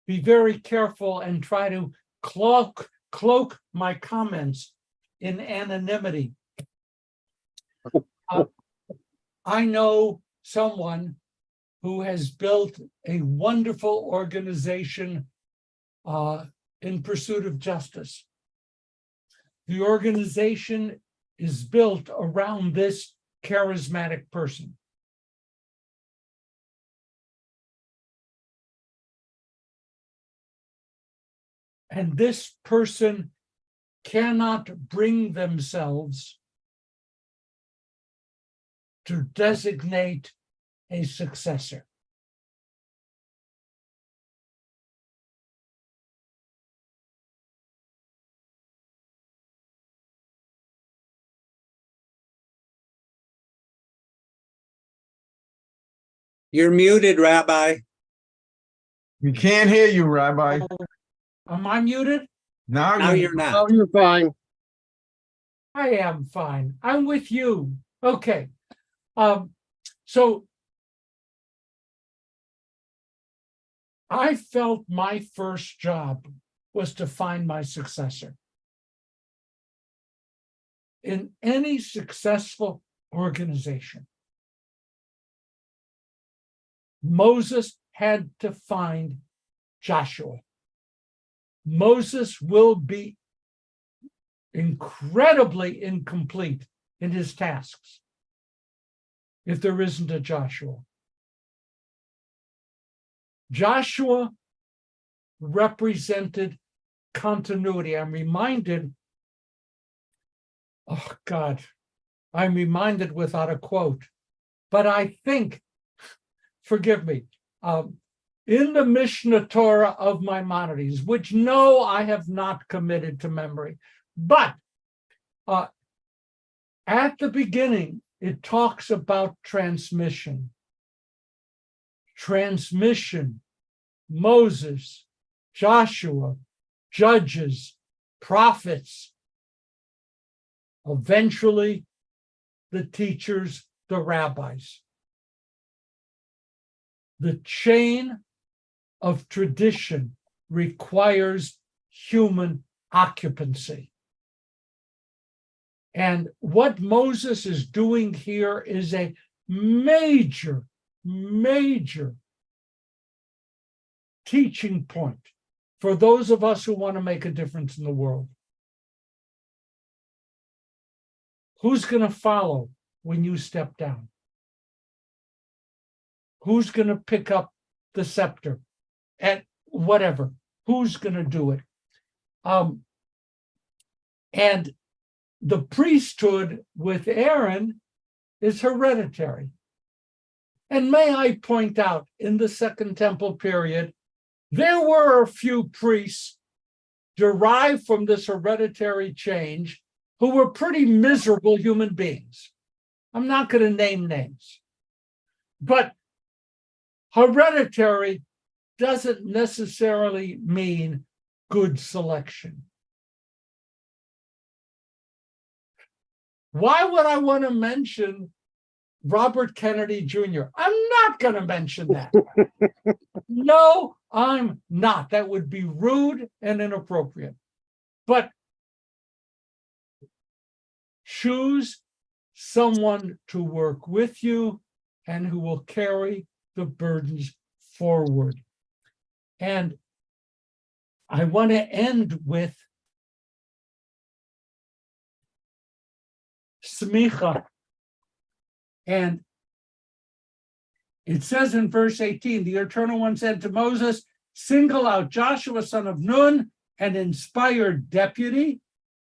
be very careful and try to cloak my comments in anonymity. I know someone who has built a wonderful organization in pursuit of justice. The organization is built around this charismatic person. And this person cannot bring themselves to designate a successor. You're muted, Rabbi. We can't hear you, Rabbi. Am I muted? Now you're not. Oh, you're fine. I am fine. I'm with you. Okay. So I felt my first job was to find my successor. In any successful organization, Moses had to find Joshua. Moses will be incredibly incomplete in his tasks if there isn't a Joshua. Joshua represented continuity. I'm reminded without a quote, but I think, forgive me, in the Mishnah Torah of Maimonides, which no, I have not committed to memory, but at the beginning, it talks about transmission. Transmission, Moses, Joshua, judges, prophets, eventually the teachers, the rabbis. The chain of tradition requires human occupancy. And what Moses is doing here is a major, major teaching point for those of us who want to make a difference in the world. Who's going to follow when you step down? Who's going to pick up the scepter at whatever? Who's going to do it? And the priesthood with Aaron is hereditary. And may I point out, in the Second Temple period, there were a few priests derived from this hereditary change who were pretty miserable human beings. I'm not going to name names, but hereditary doesn't necessarily mean good selection. Why would I want to mention Robert Kennedy Jr.? I'm not going to mention that. No, I'm not. That would be rude and inappropriate. But choose someone to work with you and who will carry the burdens forward. And I want to end with smicha. And it says in verse 18, the Eternal One said to Moses, single out Joshua, son of Nun, an inspired deputy,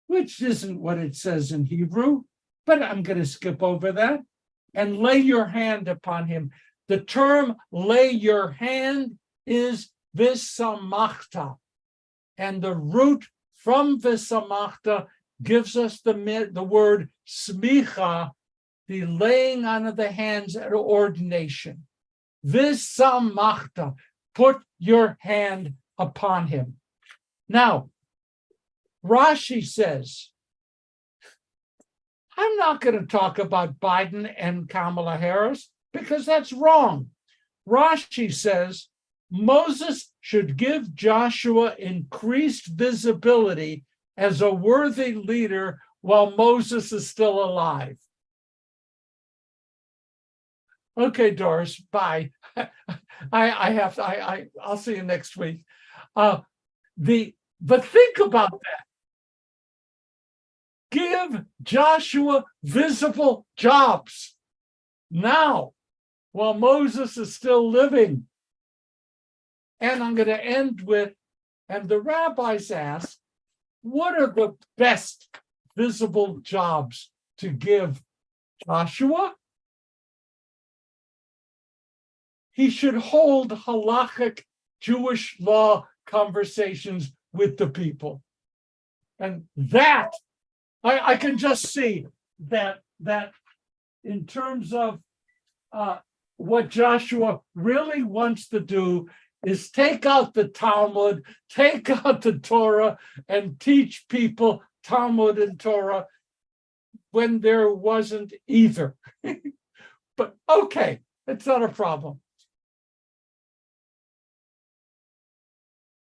which isn't what it says in Hebrew, but I'm going to skip over that, and lay your hand upon him. The term lay your hand is visamachta, and the root from visamachta gives us the word smicha, the laying on of the hands at ordination. Visamachta, put your hand upon him. Now, Rashi says, I'm not going to talk about Biden and Kamala Harris because that's wrong. Rashi says Moses should give Joshua increased visibility as a worthy leader while Moses is still alive. Okay, Doris, bye. I'll see you next week. But think about that. Give Joshua visible jobs now while Moses is still living. And I'm going to end with, and the rabbis ask, what are the best visible jobs to give Joshua? He should hold halachic Jewish law conversations with the people. And that, I can just see that in terms of what Joshua really wants to do is take out the Talmud, take out the Torah, and teach people Talmud and Torah when there wasn't either. But okay, it's not a problem.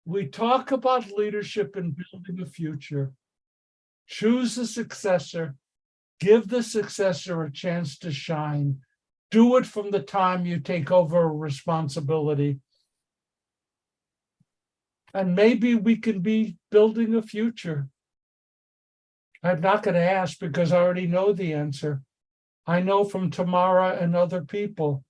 we talk about leadership and building a future. Choose a successor, give the successor a chance to shine. Do it from the time you take over a responsibility. And maybe we can be building a future. I'm not going to ask because I already know the answer. I know from Tamara and other people.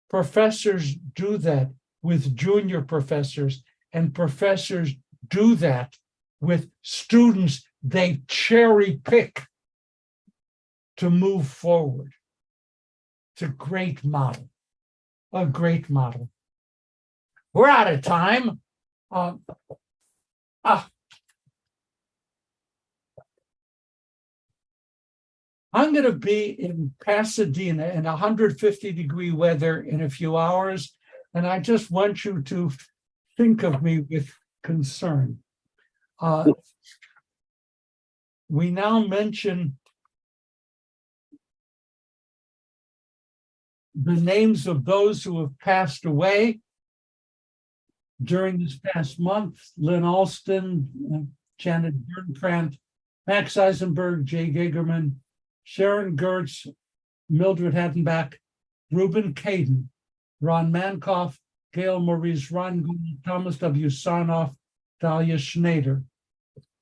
Professors do that with junior professors, and professors do that with students they cherry pick to move forward. It's a great model, a great model. We're out of time. I'm going to be in Pasadena in 150-degree weather in a few hours, and I just want you to think of me with concern. We now mention the names of those who have passed away during this past month: Lynn Alston, Janet Bernkrant, Max Eisenberg, Jay Gigerman, Sharon Gertz, Mildred Hattenbach, Reuben Caden, Ron Mankoff, Gail Maurice Rangel, Thomas W. Sarnoff, Dahlia Schneider.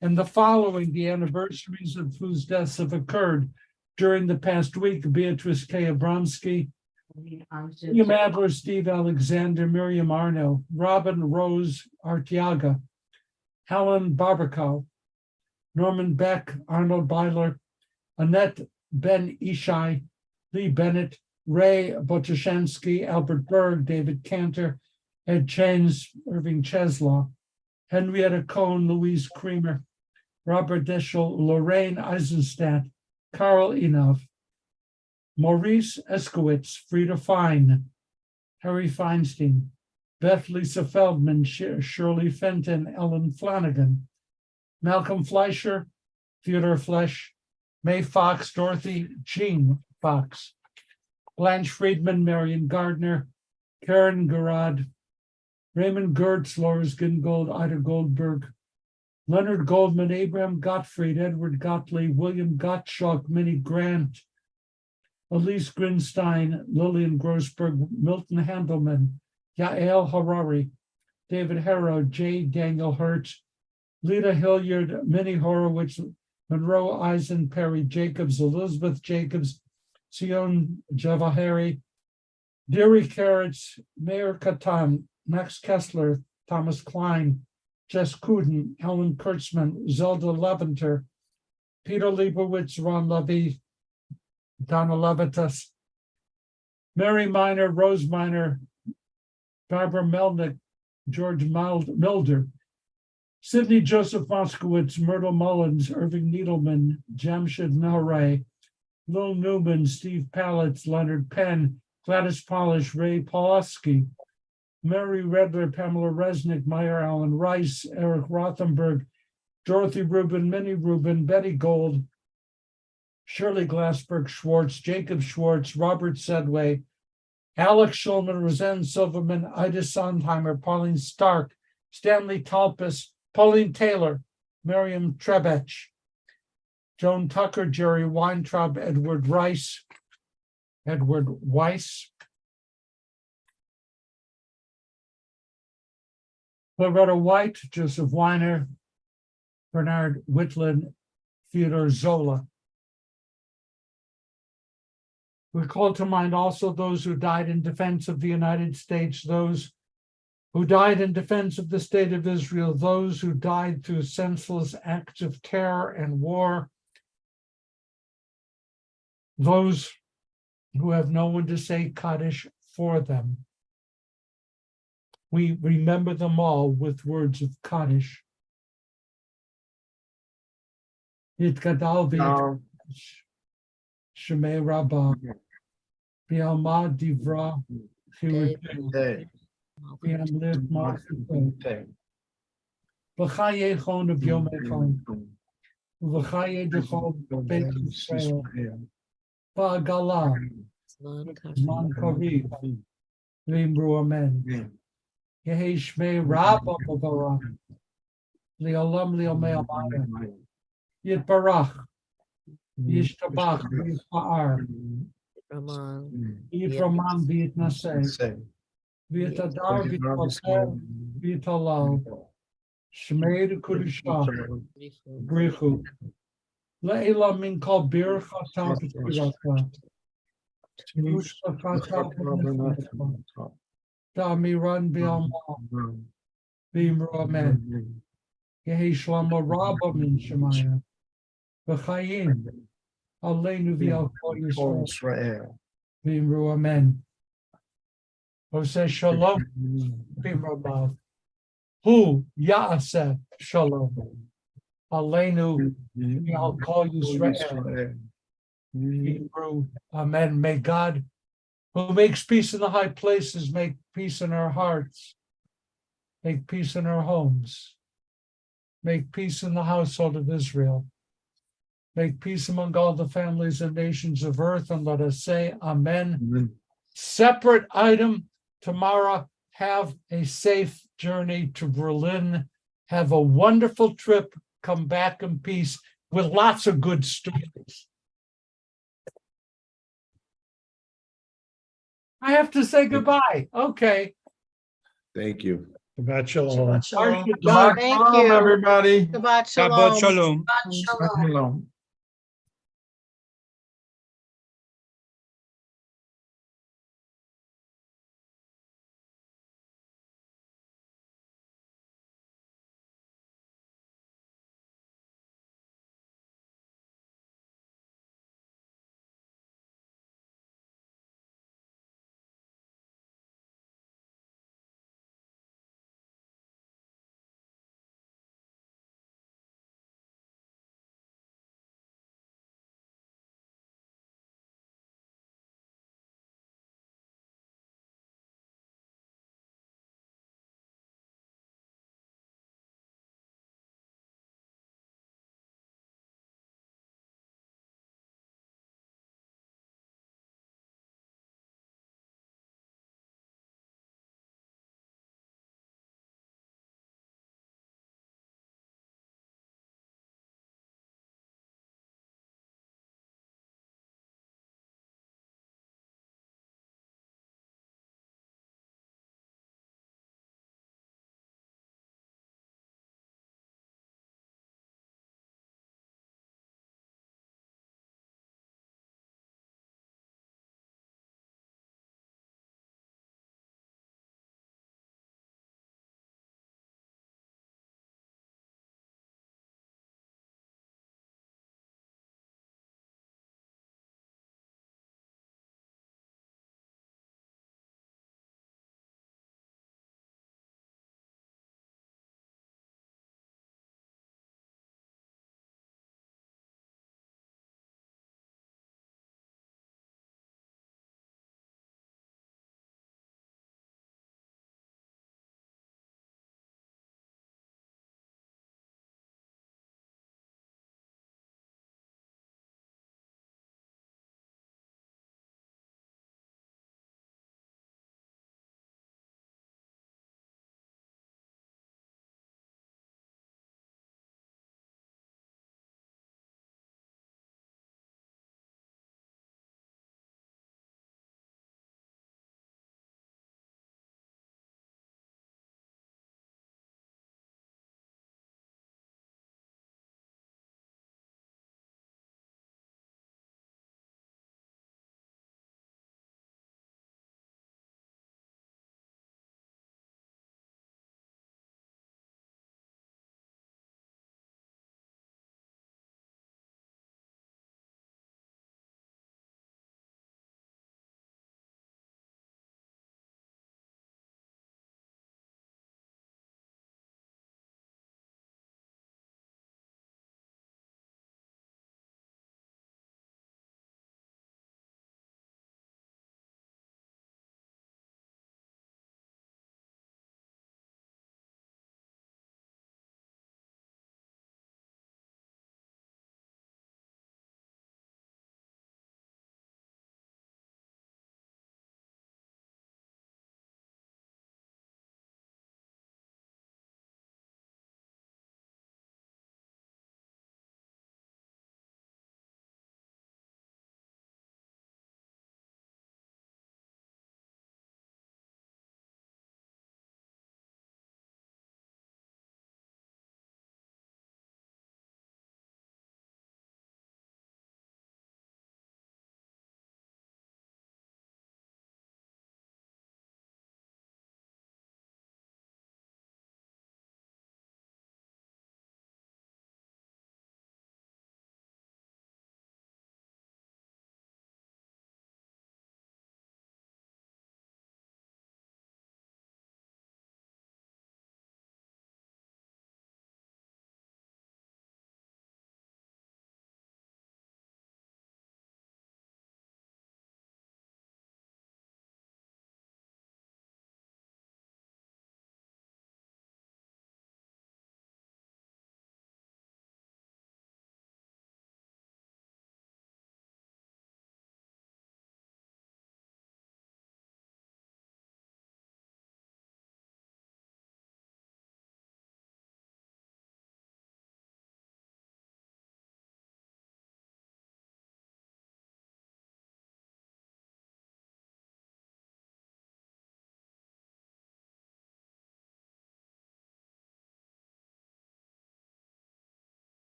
And the following, the anniversaries of whose deaths have occurred during the past week: Beatrice K. Abramsky, William Adler, Steve Alexander, Miriam Arno, Robin Rose Artiaga, Helen Barbakow, Norman Beck, Arnold Byler, Annette Ben Ishai, Lee Bennett, Ray Botashansky, Albert Berg, David Cantor, Ed Chains, Irving Cheslaw, Henrietta Cohn, Louise Creamer, Robert Deschel, Lorraine Eisenstadt, Carl Inov, Maurice Eskowitz, Frida Fine, Harry Feinstein, Beth Lisa Feldman, Shirley Fenton, Ellen Flanagan, Malcolm Fleischer, Theodore Flesch, Mae Fox, Dorothy Jean Fox, Blanche Friedman, Marion Gardner, Karen Garad, Raymond Gertz, Loris Gingold, Ida Goldberg, Leonard Goldman, Abraham Gottfried, Edward Gottlieb, William Gottschalk, Minnie Grant, Elise Grinstein, Lillian Grossberg, Milton Handelman, Yael Harari, David Harrow, J. Daniel Hertz, Lita Hilliard, Minnie Horowitz, Monroe Eisen, Perry Jacobs, Elizabeth Jacobs, Sion Javahari, Deary Carrots, Mayor Katan, Max Kessler, Thomas Klein, Jess Kuden, Helen Kurtzman, Zelda Leventer, Peter Leibowitz, Ron Levy, Donna Levitas, Mary Miner, Rose Miner, Barbara Melnick, George Milder, Sidney Joseph Moskowitz, Myrtle Mullins, Irving Needleman, Jamshed Melray, Lil Newman, Steve Pallitz, Leonard Penn, Gladys Polish, Ray Pawlowski, Mary Redler, Pamela Resnick, Meyer Allen Rice, Eric Rothenberg, Dorothy Rubin, Minnie Rubin, Betty Gold, Shirley Glassberg Schwartz, Jacob Schwartz, Robert Sedway, Alex Schulman, Roseanne Silverman, Ida Sondheimer, Pauline Stark, Stanley Talpis, Pauline Taylor, Miriam Trebech, Joan Tucker, Jerry Weintraub, Edward Weiss, Loretta White, Joseph Weiner, Bernard Whitland, Theodore Zola. We call to mind also those who died in defense of the United States, those who died in defense of the state of Israel, those who died through senseless acts of terror and war, those who have no one to say Kaddish for them. We remember them all with words of Kaddish. Yitgadal v'yitkadosh Shemei Rabbah B'alma Divra Chirutei B'amlit Ma'aseh V'chaye Chon of Yom Echon V'chaye Dechol Beit Yisrael Ba'agala Man Kariv V'imru Amen. Yehi Shmei Rabba Barak. Leolam Leomei Amaya. Yitbarach. Yishtabach. Yitpa'ar. Yitramam V'yitnaseh. V'yitadar V'yitpaseh. V'yitalal. Shmei Kudishah. Brichu. Le'ila min kol bircha ta'b'tirata. Ushkafata b'nefecha. Da'miran bi'alma. V'imru amen. Yehi shlama rabba min shemaya. V'chayim. Aleinu v'al kol Yisrael. V'imru amen. Oseh shalom. B'imrabav. Hu ya'aseh shalom. Aleinu v'al kol Yisrael. Hebrew. Amen. May God, who makes peace in the high places, make peace in our hearts, make peace in our homes, make peace in the household of Israel, make peace among all the families and nations of earth, and let us say amen. Amen. Separate item tomorrow. Have a safe journey to Berlin. Have a wonderful trip. Come back in peace with lots of good stories. I have to say goodbye. Okay. Thank you. Shabbat shalom. Shabbat Thank shalom, you. everybody. Shabbat Shabbat shalom. shalom. Shabbat shalom. Shalom.